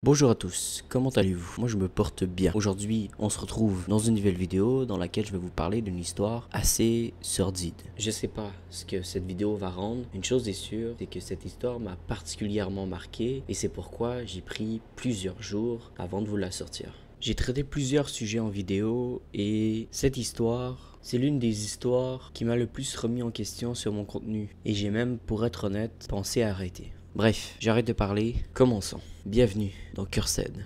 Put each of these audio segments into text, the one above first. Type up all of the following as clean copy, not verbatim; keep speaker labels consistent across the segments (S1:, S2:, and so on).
S1: Bonjour à tous, comment allez-vous? Moi je me porte bien. Aujourd'hui on se retrouve dans une nouvelle vidéo dans laquelle je vais vous parler d'une histoire assez sordide. Je sais pas ce que cette vidéo va rendre. Une chose est sûre, c'est que cette histoire m'a particulièrement marqué et c'est pourquoi j'ai pris plusieurs jours avant de vous la sortir. J'ai traité plusieurs sujets en vidéo et cette histoire, c'est l'une des histoires qui m'a le plus remis en question sur mon contenu et j'ai même, pour être honnête, pensé à arrêter. Bref, j'arrête de parler, commençons. Bienvenue dans Cursed.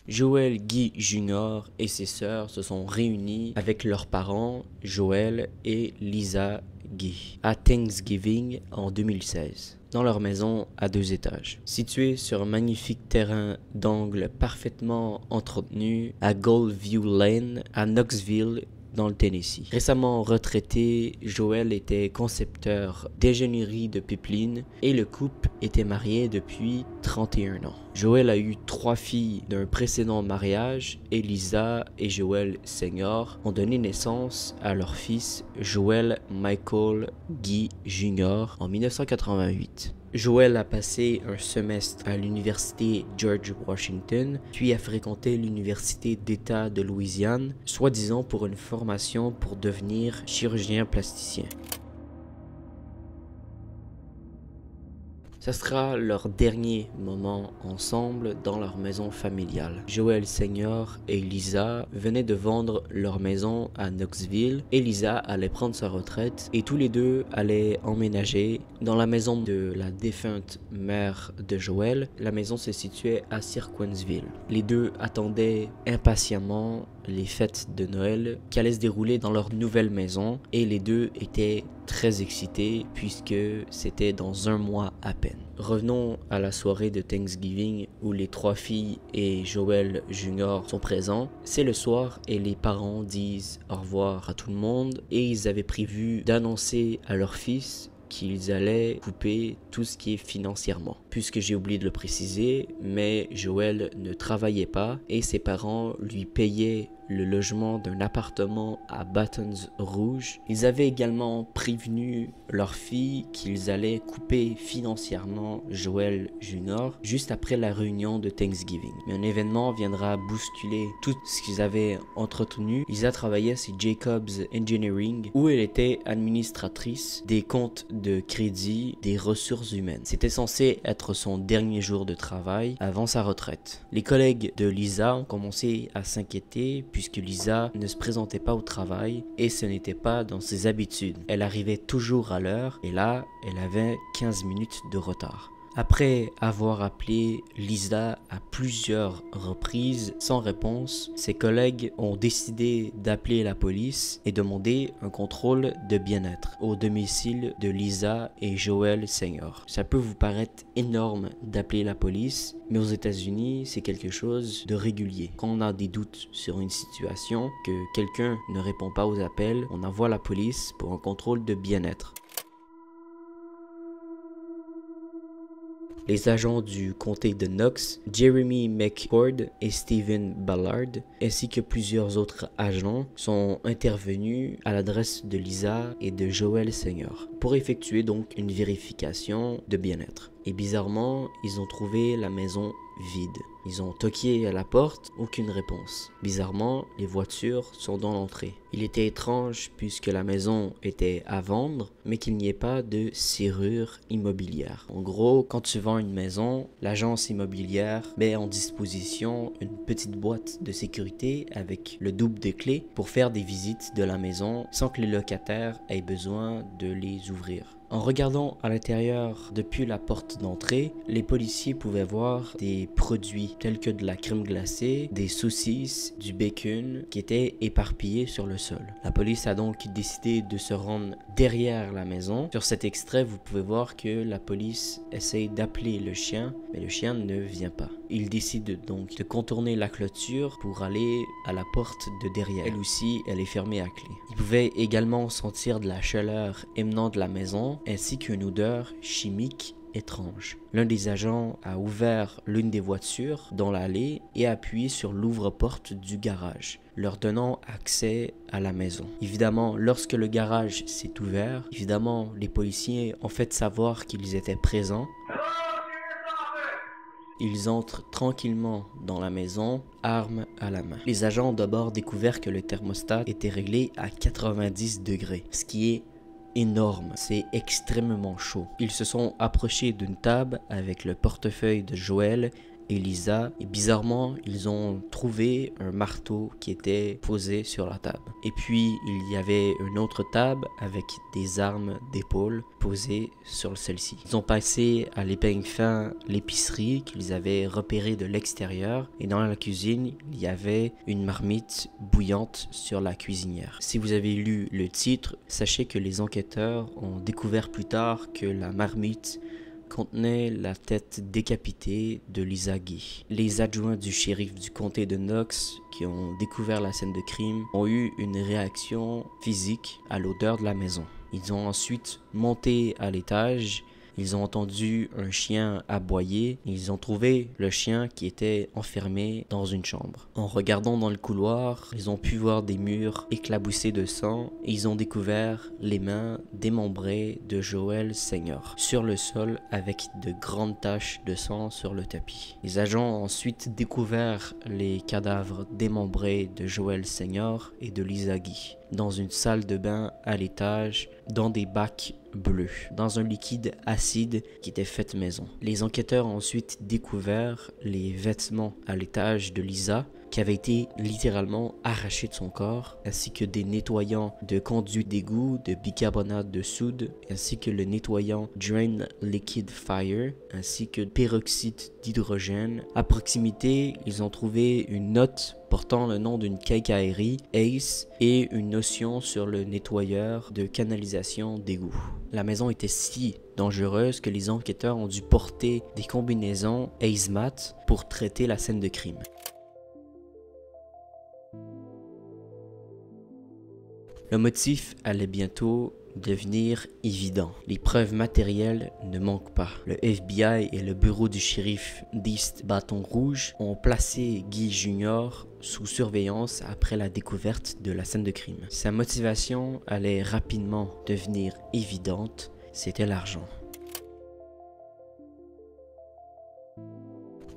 S1: Joel Guy Jr. et ses sœurs se sont réunis avec leurs parents, Joel et Lisa Guy, à Thanksgiving en 2016, dans leur maison à 2 étages, située sur un magnifique terrain d'angle parfaitement entretenu à Goldview Lane, à Knoxville, dans le Tennessee. Récemment retraité, Joel était concepteur d'ingénierie de pipeline et le couple était marié depuis 31 ans. Joel a eu 3 filles d'un précédent mariage et Lisa et Joel Senior ont donné naissance à leur fils Joel Michael Guy Jr. en 1988. Joel a passé un semestre à l'université George Washington, puis a fréquenté l'université d'État de Louisiane, soi-disant pour une formation pour devenir chirurgien plasticien. Ce sera leur dernier moment ensemble dans leur maison familiale. Joel Senior et Lisa venaient de vendre leur maison à Knoxville et Lisa allait prendre sa retraite et tous les deux allaient emménager dans la maison de la défunte mère de Joel. La maison se situait à Circonsville. Les deux attendaient impatiemment les fêtes de Noël qui allaient se dérouler dans leur nouvelle maison et les deux étaient très excités puisque c'était dans un mois à peine. Revenons à la soirée de Thanksgiving où les 3 filles et Joel Jr. sont présents. C'est le soir et les parents disent au revoir à tout le monde et ils avaient prévu d'annoncer à leur fils qu'ils allaient couper tout ce qui est financièrement. Puisque j'ai oublié de le préciser, mais Joel ne travaillait pas et ses parents lui payaient le logement d'un appartement à Baton Rouge. Ils avaient également prévenu leur fille qu'ils allaient couper financièrement Joel Jr. juste après la réunion de Thanksgiving. Mais un événement viendra bousculer tout ce qu'ils avaient entretenu. Lisa travaillait chez Jacobs Engineering où elle était administratrice des comptes de crédit des ressources humaines. C'était censé être son dernier jour de travail avant sa retraite. Les collègues de Lisa ont commencé à s'inquiéter puisque Lisa ne se présentait pas au travail et ce n'était pas dans ses habitudes. Elle arrivait toujours à l'heure et là, elle avait 15 minutes de retard. Après avoir appelé Lisa à plusieurs reprises sans réponse, ses collègues ont décidé d'appeler la police et demander un contrôle de bien-être au domicile de Lisa et Joel Senior. Ça peut vous paraître énorme d'appeler la police, mais aux États-Unis, c'est quelque chose de régulier. Quand on a des doutes sur une situation, que quelqu'un ne répond pas aux appels, on envoie la police pour un contrôle de bien-être. Les agents du comté de Knox, Jeremy McCord et Stephen Ballard, ainsi que plusieurs autres agents, sont intervenus à l'adresse de Lisa et de Joel Senior pour effectuer donc une vérification de bien-être. Et bizarrement, ils ont trouvé la maison vide. Ils ont toqué à la porte, aucune réponse. Bizarrement, les voitures sont dans l'entrée. Il était étrange puisque la maison était à vendre, mais qu'il n'y ait pas de serrure immobilière. En gros, quand tu vends une maison, l'agence immobilière met en disposition une petite boîte de sécurité avec le double de clés pour faire des visites de la maison sans que les locataires aient besoin de les ouvrir. En regardant à l'intérieur depuis la porte d'entrée, les policiers pouvaient voir des produits tels que de la crème glacée, des saucisses, du bacon qui étaient éparpillés sur le sol. La police a donc décidé de se rendre derrière la maison. Sur cet extrait, vous pouvez voir que la police essaye d'appeler le chien, mais le chien ne vient pas. Ils décident donc de contourner la clôture pour aller à la porte de derrière. Elle aussi, elle est fermée à clé. Ils pouvaient également sentir de la chaleur émanant de la maison, ainsi qu'une odeur chimique étrange. L'un des agents a ouvert l'une des voitures dans l'allée et a appuyé sur l'ouvre-porte du garage, leur donnant accès à la maison. Évidemment, lorsque le garage s'est ouvert, les policiers ont fait savoir qu'ils étaient présents. Ils entrent tranquillement dans la maison, armes à la main. Les agents ont d'abord découvert que le thermostat était réglé à 90 degrés, ce qui est énorme, c'est extrêmement chaud. Ils se sont approchés d'une table avec le portefeuille de Joel et Lisa et bizarrement ils ont trouvé un marteau qui était posé sur la table. Et puis il y avait une autre table avec des armes d'épaule posées sur celle-ci. Ils ont passé à l'épingle fin l'épicerie qu'ils avaient repérée de l'extérieur et dans la cuisine il y avait une marmite bouillante sur la cuisinière. Si vous avez lu le titre, sachez que les enquêteurs ont découvert plus tard que la marmite contenait la tête décapitée de Lisa Guy. Les adjoints du shérif du comté de Knox qui ont découvert la scène de crime ont eu une réaction physique à l'odeur de la maison. Ils ont ensuite monté à l'étage. Ils ont entendu un chien aboyer. Ils ont trouvé le chien qui était enfermé dans une chambre. En regardant dans le couloir, ils ont pu voir des murs éclaboussés de sang et ils ont découvert les mains démembrées de Joel Senior sur le sol avec de grandes taches de sang sur le tapis. Les agents ont ensuite découvert les cadavres démembrés de Joel Senior et de Lisa Guy dans une salle de bain à l'étage, dans des bacs bleus, dans un liquide acide qui était fait maison. Les enquêteurs ont ensuite découvert les vêtements à l'étage de Lisa qui avaient été littéralement arrachés de son corps, ainsi que des nettoyants de conduits d'égout, de bicarbonate de soude, ainsi que le nettoyant Drain Liquid Fire, ainsi que peroxyde d'hydrogène. À proximité, ils ont trouvé une note portant le nom d'une quincaillerie, Ace, et une notion sur le nettoyeur de canalisation d'égout. La maison était si dangereuse que les enquêteurs ont dû porter des combinaisons Ace-Mat pour traiter la scène de crime. Le motif allait bientôt devenir évident. Les preuves matérielles ne manquent pas. Le FBI et le bureau du shérif d'East Bâton Rouge ont placé Guy Jr. sous surveillance après la découverte de la scène de crime. Sa motivation allait rapidement devenir évidente, c'était l'argent.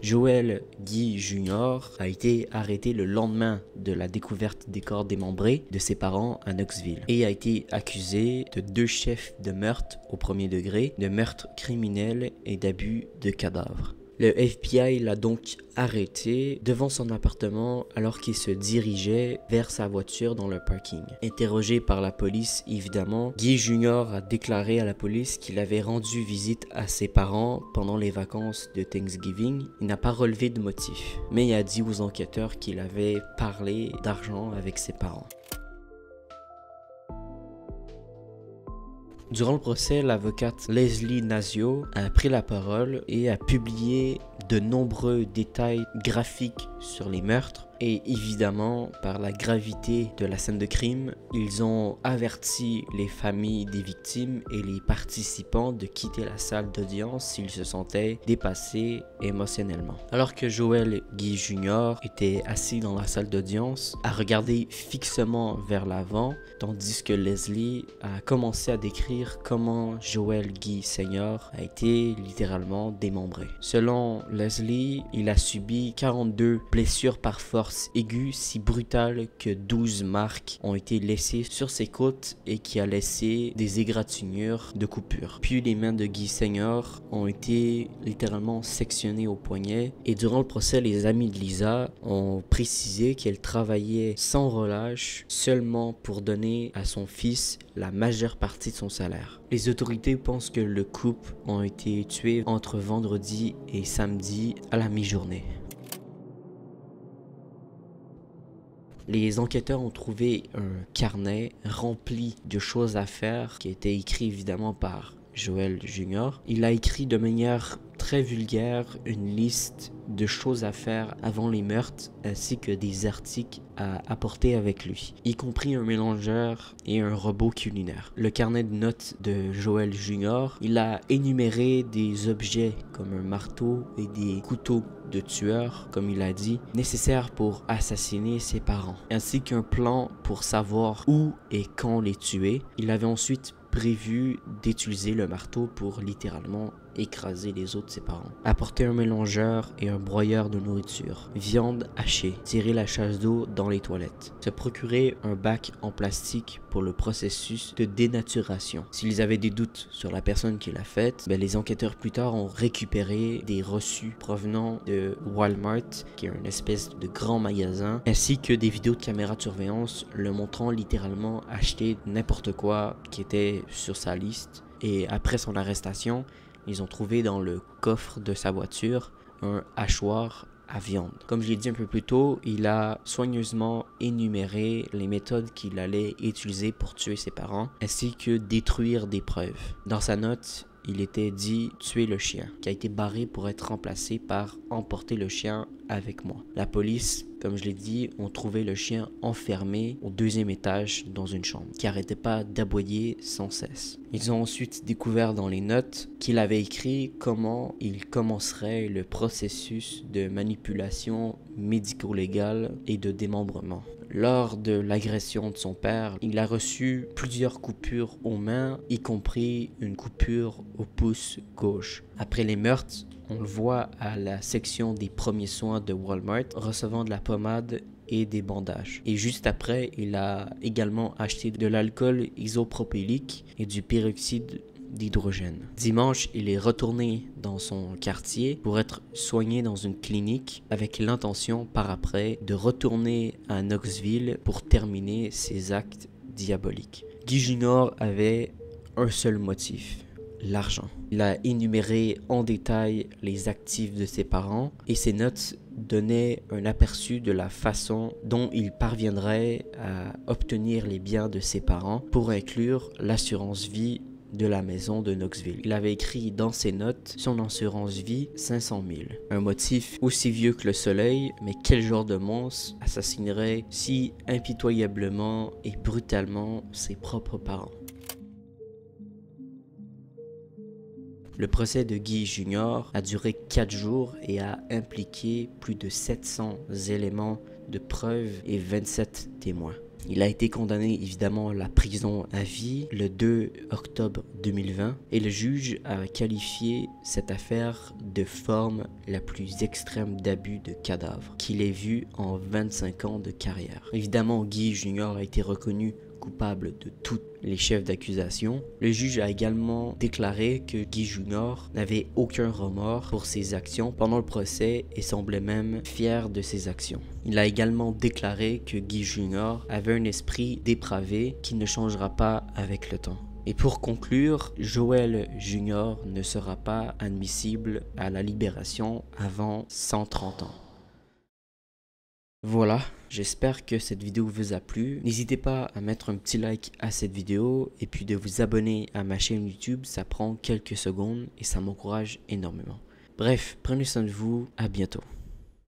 S1: Joel Guy Jr. a été arrêté le lendemain de la découverte des corps démembrés de ses parents à Knoxville et a été accusé de 2 chefs de meurtre au premier degré, de meurtre criminel et d'abus de cadavres. Le FBI l'a donc arrêté devant son appartement alors qu'il se dirigeait vers sa voiture dans le parking. Interrogé par la police, évidemment, Guy Jr. a déclaré à la police qu'il avait rendu visite à ses parents pendant les vacances de Thanksgiving. Il n'a pas relevé de motif, mais il a dit aux enquêteurs qu'il avait parlé d'argent avec ses parents. Durant le procès, l'avocate Leslie Nazio a pris la parole et a publié de nombreux détails graphiques sur les meurtres. Et évidemment, par la gravité de la scène de crime, ils ont averti les familles des victimes et les participants de quitter la salle d'audience s'ils se sentaient dépassés émotionnellement. Alors que Joel Guy Jr. était assis dans la salle d'audience, à regarder fixement vers l'avant, tandis que Leslie a commencé à décrire comment Joel Guy Sr. a été littéralement démembré. Selon Leslie, il a subi 42 blessures par force aiguë si brutale que 12 marques ont été laissées sur ses côtes et qui a laissé des égratignures de coupures. Puis les mains de Guy Senior ont été littéralement sectionnées au poignet et durant le procès, les amis de Lisa ont précisé qu'elle travaillait sans relâche seulement pour donner à son fils la majeure partie de son salaire. Les autorités pensent que le couple a été tué entre vendredi et samedi à la mi-journée. Les enquêteurs ont trouvé un carnet rempli de choses à faire qui a été écrit évidemment par Joel Jr. Il a écrit de manière très vulgaire une liste de choses à faire avant les meurtres ainsi que des articles à apporter avec lui, y compris un mélangeur et un robot culinaire. Le carnet de notes de Joel Jr., il a énuméré des objets comme un marteau et des couteaux de tueur, comme il a dit, nécessaires pour assassiner ses parents, ainsi qu'un plan pour savoir où et quand les tuer. Il avait ensuite prévu d'utiliser le marteau pour littéralement écraser les os de ses parents. Apporter un mélangeur et un broyeur de nourriture, viande hachée, tirer la chasse d'eau dans les toilettes, se procurer un bac en plastique pour le processus de dénaturation. S'ils avaient des doutes sur la personne qui l'a faite, les enquêteurs plus tard ont récupéré des reçus provenant de Walmart, qui est une espèce de grand magasin, ainsi que des vidéos de caméras de surveillance le montrant littéralement acheter n'importe quoi qui était sur sa liste. Et après son arrestation, ils ont trouvé dans le coffre de sa voiture un hachoir à viande. Comme je l'ai dit un peu plus tôt, il a soigneusement énuméré les méthodes qu'il allait utiliser pour tuer ses parents, ainsi que détruire des preuves. Dans sa note, il était dit tuer le chien, qui a été barré pour être remplacé par emporter le chien avec moi. La police, comme je l'ai dit, ont trouvé le chien enfermé au 2e étage dans une chambre, qui arrêtait pas d'aboyer sans cesse. Ils ont ensuite découvert dans les notes qu'il avait écrit comment il commencerait le processus de manipulation médico-légale et de démembrement. Lors de l'agression de son père, il a reçu plusieurs coupures aux mains, y compris une coupure au pouce gauche. Après les meurtres, on le voit à la section des premiers soins de Walmart, recevant de la pommade et des bandages. Et juste après, il a également acheté de l'alcool isopropylique et du peroxyde d'hydrogène. Dimanche, il est retourné dans son quartier pour être soigné dans une clinique avec l'intention par après de retourner à Knoxville pour terminer ses actes diaboliques. Guy Junior avait un seul motif: l'argent. Il a énuméré en détail les actifs de ses parents et ses notes donnaient un aperçu de la façon dont il parviendrait à obtenir les biens de ses parents, pour inclure l'assurance vie de la maison de Knoxville. Il avait écrit dans ses notes son assurance vie 500 000. Un motif aussi vieux que le soleil, mais quel genre de monstre assassinerait si impitoyablement et brutalement ses propres parents? Le procès de Guy Junior a duré 4 jours et a impliqué plus de 700 éléments de preuve et 27 témoins. Il a été condamné évidemment à la prison à vie le 2 octobre 2020 et le juge a qualifié cette affaire de forme la plus extrême d'abus de cadavre qu'il ait vu en 25 ans de carrière. Évidemment, Guy Junior a été reconnu coupable de tous les chefs d'accusation. Le juge a également déclaré que Guy Junior n'avait aucun remords pour ses actions pendant le procès et semblait même fier de ses actions. Il a également déclaré que Guy Junior avait un esprit dépravé qui ne changera pas avec le temps. Et pour conclure, Joel Jr. ne sera pas admissible à la libération avant 130 ans. Voilà, j'espère que cette vidéo vous a plu. N'hésitez pas à mettre un petit like à cette vidéo et puis de vous abonner à ma chaîne YouTube. Ça prend quelques secondes et ça m'encourage énormément. Bref, prenez soin de vous, à bientôt.